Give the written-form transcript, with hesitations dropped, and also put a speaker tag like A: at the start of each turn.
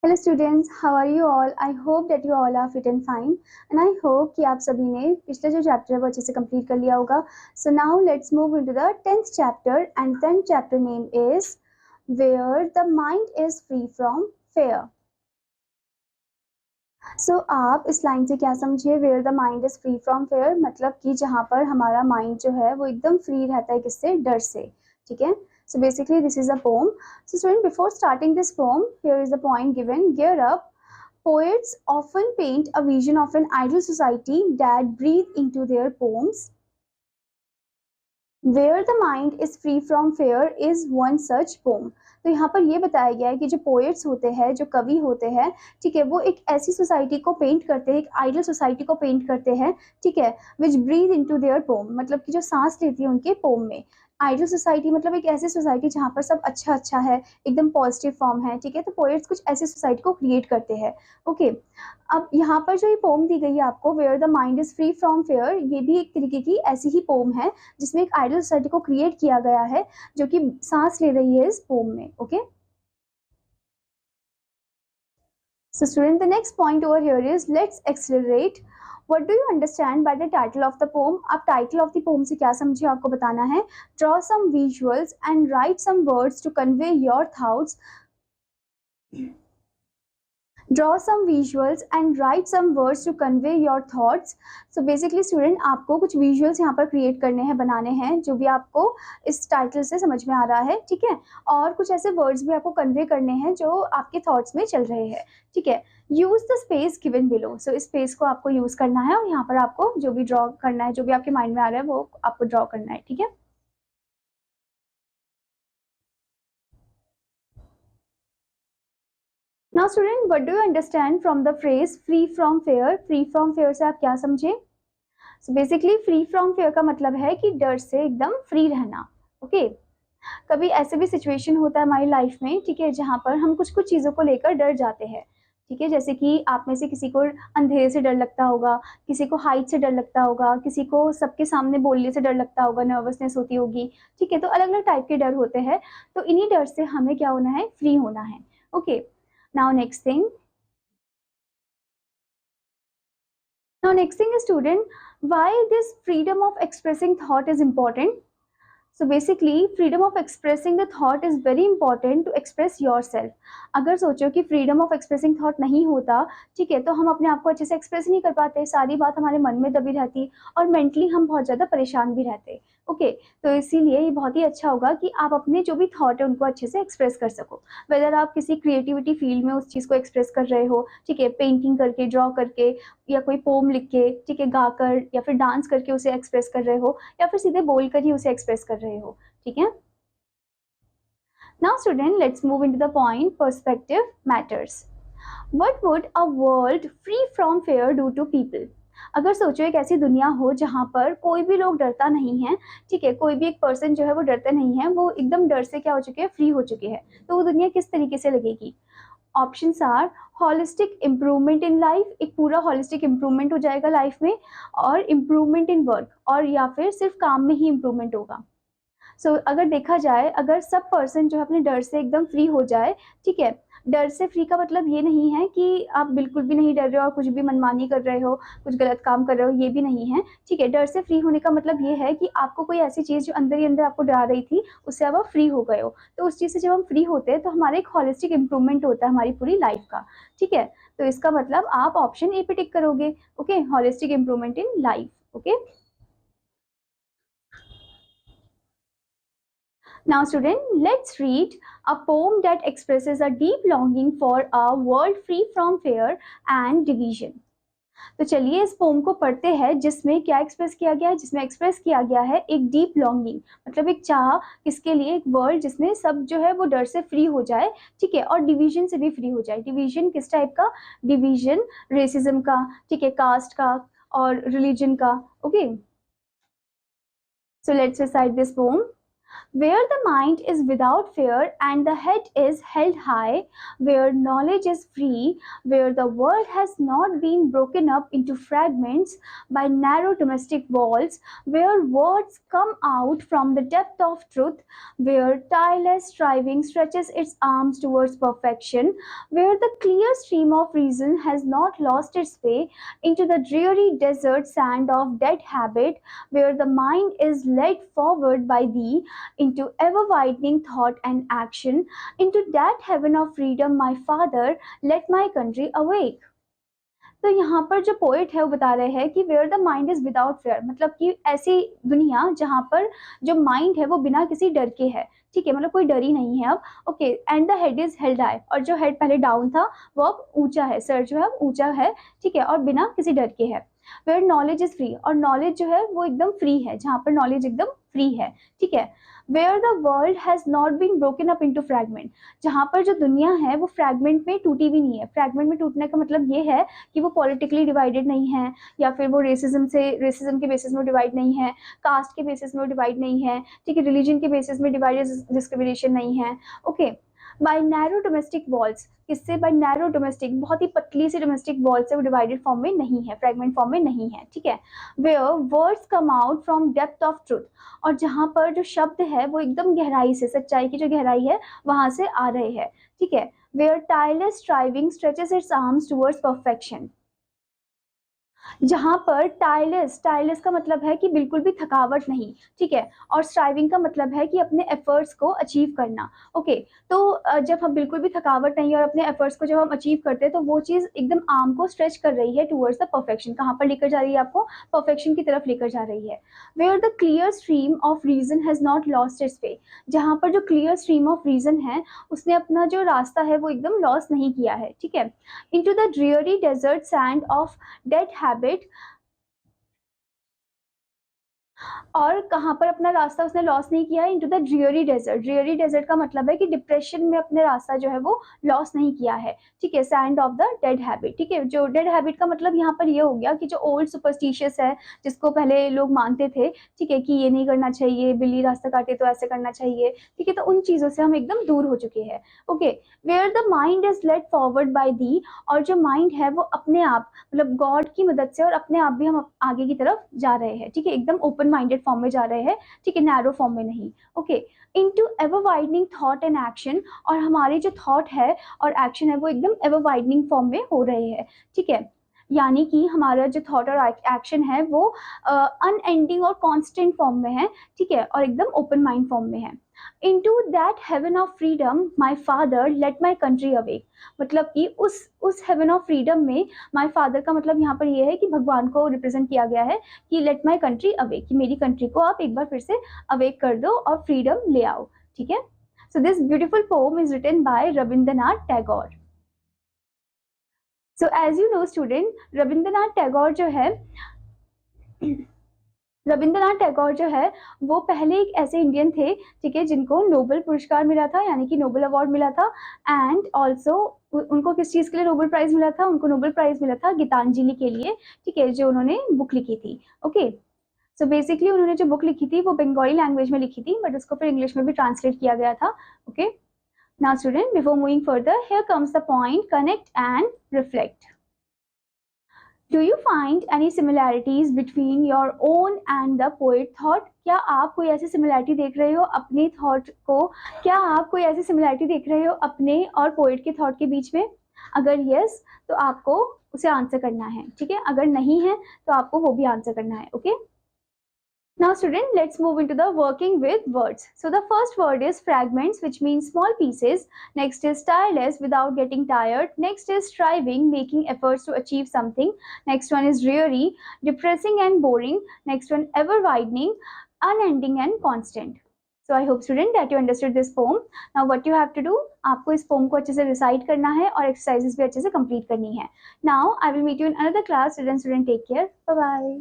A: Hello students, how are you all? I hope that you all are fit and fine and I hope कि आप सभी ने पिछले जो चैप्टर है वो अच्छे से कंप्लीट कर लिया होगा. So now let's move into the 10th chapter and 10th chapter name is where the mind is free from fear. So आप इस लाइन से क्या समझे? Where the mind is free from fear मतलब कि जहाँ पर हमारा माइंड जो है वो एकदम फ्री रहता है. किससे? डर से. ठीक है. So basically this is a poem. So student, before starting this poem, here is the point given. Gear up. Poets often paint a vision of an ideal society that breathe into their poems. Where the mind is free from fear is one such poem. तो यहाँ पर ये बताया गया है कि जो poets होते हैं, जो कवि होते हैं, ठीक है, वो एक ऐसी सोसाइटी को पेंट करते हैं, एक आइडियल सोसाइटी को पेंट करते हैं, ठीक है, विच ब्रीथ इनटू देयर पोम, मतलब कि जो सांस लेती है उनके पोम में. आइडियल सोसाइटी मतलब एक ऐसी सोसाइटी जहाँ पर सब अच्छा अच्छा है, एकदम पॉजिटिव फॉर्म है. ठीक है, तो पोएट्स कुछ ऐसी सोसाइटी को क्रिएट करते हैं. ओके. अब यहाँ पर जो ये पोम दी गई है आपको, where the mind is free from fear, ये भी एक तरीके की ऐसी ही पोम है जिसमें एक आइडियल सोसाइटी को क्रिएट किया गया है जो कि सांस ले रही है इस पोम में. Okay. So student, the next point over here is let's accelerate. What do you understand by the title of the poem? आप title of the poem से क्या समझे आपको बताना है. Draw some visuals and write some words to convey your thoughts. Draw some visuals and write some words to convey your thoughts. So basically student, आपको कुछ visuals यहाँ पर create करने हैं, बनाने हैं, जो भी आपको इस title से समझ में आ रहा है. ठीक है. और कुछ ऐसे words भी आपको convey करने हैं जो आपके thoughts में चल रहे हैं. ठीक है. Use the space given below. So इस space को आपको use करना है और यहाँ पर आपको जो भी draw करना है, जो भी आपके mind में आ रहा है वो आपको draw करना है. ठीक है. Now student, what do you understand from the phrase free from fear? Free from fear से आप क्या समझे? So basically free from fear का मतलब है कि डर से एकदम फ्री रहना. ओके. कभी ऐसे भी सिचुएशन होता है हमारी लाइफ में, ठीक है, जहाँ पर हम कुछ कुछ चीज़ों को लेकर डर जाते हैं. ठीक है, जैसे कि आप में से किसी को अंधेरे से डर लगता होगा, किसी को हाइट से डर लगता होगा, किसी को सबके सामने बोलने से डर लगता होगा, नर्वसनेस होती होगी. ठीक है, तो अलग अलग टाइप के डर होते हैं. तो इन्हीं डर से हमें क्या होना है? फ्री होना है. Okay. Now next thing is student, why this freedom of expressing thought is important. So basically freedom of expressing the thought is very important to express yourself. अगर सोचो कि freedom of expressing thought नहीं होता, ठीक है, तो हम अपने आप को अच्छे से express नहीं कर पाते, सारी बात हमारे मन में दबी रहती और mentally हम बहुत ज़्यादा परेशान भी रहते. ओके. तो इसीलिए ये बहुत ही अच्छा होगा कि आप अपने जो भी थॉट है उनको अच्छे से एक्सप्रेस कर सको. वेदर आप किसी क्रिएटिविटी फील्ड में उस चीज़ को एक्सप्रेस कर रहे हो, ठीक है, पेंटिंग करके, ड्रॉ करके, या कोई पोम लिख के, ठीक है, गाकर, या फिर डांस करके उसे एक्सप्रेस कर रहे हो, या फिर सीधे बोल कर ही उसे एक्सप्रेस कर रहे हो. ठीक है. Now student, let's move into the point perspective matters. What would a world free from fear do to people? अगर सोचो एक ऐसी दुनिया हो जहाँ पर कोई भी लोग डरता नहीं है, ठीक है, कोई भी एक पर्सन जो है वो डरते नहीं है, वो एकदम डर से क्या हो चुके हैं? फ्री हो चुके हैं. तो वो दुनिया किस तरीके से लगेगी? Options are holistic improvement in life, एक पूरा होलिस्टिक इम्प्रूवमेंट हो जाएगा लाइफ में, और इम्प्रूवमेंट इन वर्क, और या फिर सिर्फ काम में ही इम्प्रूवमेंट होगा. सो अगर देखा जाए, अगर सब पर्सन जो है अपने डर से एकदम फ्री हो जाए, ठीक है, डर से फ्री का मतलब ये नहीं है कि आप बिल्कुल भी नहीं डर रहे हो और कुछ भी मनमानी कर रहे हो, कुछ गलत काम कर रहे हो, ये भी नहीं है. ठीक है, डर से फ्री होने का मतलब ये है कि आपको कोई ऐसी चीज़ जो अंदर ही अंदर आपको डरा रही थी, उससे अब आप फ्री हो गए हो. तो उस चीज़ से जब हम फ्री होते हैं तो हमारा एक होलिस्टिक इम्प्रूवमेंट होता है हमारी पूरी लाइफ का. ठीक है, तो इसका मतलब आप ऑप्शन ए पे टिक करोगे. Okay, holistic improvement in life. Okay. Now student, let's read a poem that expresses a deep longing for a world free from fear and division. तो चलिए इस पोम को पढ़ते हैं जिसमें क्या एक्सप्रेस किया गया है. जिसमें एक्सप्रेस किया गया है एक डीप लॉन्गिंग, मतलब एक चाह किसके लिए? एक वर्ल्ड जिसमें सब जो है वो डर से फ्री हो जाए, ठीक है, और डिवीजन से भी फ्री हो जाए. डिवीजन किस टाइप का? डिवीजन रेसिज्म का, ठीक है, कास्ट का और रिलीजन का. Okay. So let's recite this pome. where the mind is without fear and the head is held high, where knowledge is free, where the world has not been broken up into fragments by narrow domestic walls, where words come out from the depth of truth, where tireless striving stretches its arms towards perfection, where the clear stream of reason has not lost its way into the dreary desert sand of dead habit, where the mind is led forward by thee into ever widening thought and action, into that heaven of freedom, my father, let my country awake. तो यहाँ पर जो poet है वो बता रहे हैं कि where the mind is without fear, मतलब कि ऐसी दुनिया जहाँ पर जो माइंड है वो बिना किसी डर के है, ठीक है, मतलब कोई डर ही नहीं है अब, okay, and the head is held high, और जो हेड पहले डाउन था वो अब ऊंचा है, सर जो है अब ऊंचा है, ठीक है, और बिना किसी डर के है। वेयर नॉलेज इज फ्री, और नॉलेज जो है वो एकदम फ्री है, जहाँ पर नॉलेज एकदम फ्री है, ठीक है। Where the world has not been broken up into fragment, जहाँ पर जो दुनिया है वो फ्रैगमेंट में टूटी भी नहीं है। फ्रैगमेंट में टूटने का मतलब ये है कि वो पॉलिटिकली डिवाइडेड नहीं है, या फिर वो रेसिज्म के बेसिस में डिवाइड नहीं है, कास्ट के बेसिस में डिवाइड नहीं है, ठीक है, रिलीजन के बेसिस में डिवाइडेड डिस्क्रिमिनेशन नहीं है, okay. By narrow domestic walls, किससे? बाय नैरो डोमेस्टिक, बहुत ही पतली सी डोमेस्टिक वॉल से, वो डिवाइडेड फॉर्म में नहीं है, फ्रैगमेंट फॉर्म में नहीं है, ठीक है। Where words come out from depth of truth, और जहाँ पर जो शब्द है वो एकदम गहराई से, सच्चाई की जो गहराई है वहां से आ रहे हैं, ठीक है। Where tireless striving stretches its arms towards perfection, जहाँ पर टायरलेस का मतलब है कि बिल्कुल भी थकावट नहीं, ठीक है, और स्ट्राइविंग का मतलब है कि अपने एफर्ट्स को अचीव करना, ओके। तो जब हम बिल्कुल भी थकावट नहीं और अपने एफर्ट्स को जब हम अचीव करते हैं तो वो चीज़ एकदम आर्म को स्ट्रेच कर रही है टुवर्ड्स द परफेक्शन, कहाँ पर लेकर जा रही है आपको? परफेक्शन की तरफ लेकर जा रही है। Where the clear stream of reason has not lost its way, जहाँ पर जो क्लियर स्ट्रीम ऑफ रीजन है उसने अपना जो रास्ता है वो एकदम लॉस नहीं किया है, ठीक है। Into the dreary desert sand of dead habit, और कहाँ पर अपना रास्ता उसने लॉस नहीं किया है? Into the dreary desert, ड्रीयरी desert का मतलब है कि डिप्रेशन में अपने रास्ता जो है वो लॉस नहीं किया है, ठीक है। Sand of the dead habit, ठीक है, जो डेड हैबिट का मतलब यहाँ पर ये हो गया कि जो ओल्ड सुपरस्टिशियस है, जिसको पहले लोग मानते थे, ठीक है, कि ये नहीं करना चाहिए, बिल्ली रास्ता काटे तो ऐसे करना चाहिए, ठीक है, तो उन चीज़ों से हम एकदम दूर हो चुके हैं, okay. Where the mind is led forward by thee, और जो माइंड है वो अपने आप, मतलब गॉड की मदद से और अपने आप भी हम आगे की तरफ जा रहे हैं, ठीक है, एकदम ओपन माइंडेड फॉर्म में जा रहे हैं, ठीक है, नैरो फॉर्म में नहीं, okay. Into ever widening thought and action, और हमारे जो थॉट है और एक्शन है वो एकदम एवर वाइडनिंग फॉर्म में हो रहे हैं, ठीक है, यानी कि हमारा जो थॉट और एक्शन है वो अनएंडिंग और कांस्टेंट फॉर्म में है, ठीक है, और एकदम ओपन माइंड फॉर्म में है। Into that heaven of freedom my father let my country awake, मतलब कि उस हेवन ऑफ फ्रीडम में, माय फादर का मतलब यहाँ पर ये है कि भगवान को रिप्रेजेंट किया गया है कि लेट माय कंट्री अवेक, कि मेरी कंट्री को आप एक बार फिर से अवेक कर दो और फ्रीडम ले आओ, ठीक है। So this beautiful poem is written by Rabindranath Tagore. So as you know student, Rabindranath Tagore जो है रविंद्रनाथ टैगोर जो है वो पहले एक ऐसे इंडियन थे, ठीक है, जिनको नोबेल पुरस्कार मिला था, यानी कि नोबेल अवार्ड मिला था, एंड ऑल्सो उनको किस चीज़ के लिए नोबेल प्राइज मिला था? उनको नोबेल प्राइज मिला था गीतांजलि के लिए, ठीक है, जो उन्होंने बुक लिखी थी, ओके। सो बेसिकली उन्होंने जो बुक लिखी थी वो बंगाली लैंग्वेज में लिखी थी, बट उसको फिर इंग्लिश में भी ट्रांसलेट किया गया था, okay. Now student, before moving further, here comes the point connect and reflect. Do you find any similarities between your own and the poet thought? क्या आप कोई ऐसी सिमिलैरिटी देख रहे हो अपने थॉट को? क्या आप कोई ऐसी सिमिलैरिटी देख रहे हो अपने और पोएट के थॉट के बीच में? अगर यस तो आपको उसे आंसर करना है, ठीक है, अगर नहीं है तो आपको वो भी आंसर करना है, okay. Now student, let's move into the working with words. So the first word is fragments, which means small pieces. Next is tireless, without getting tired. Next is striving, making efforts to achieve something. Next one is dreary, depressing and boring. Next one, ever widening, unending and constant. So I hope student that you understood this poem. Now what you have to do, आपको इस poem को अच्छे से recite करना है और exercises भी अच्छे से complete करनी है. Now I will meet you in another class. Student, take care. Bye bye.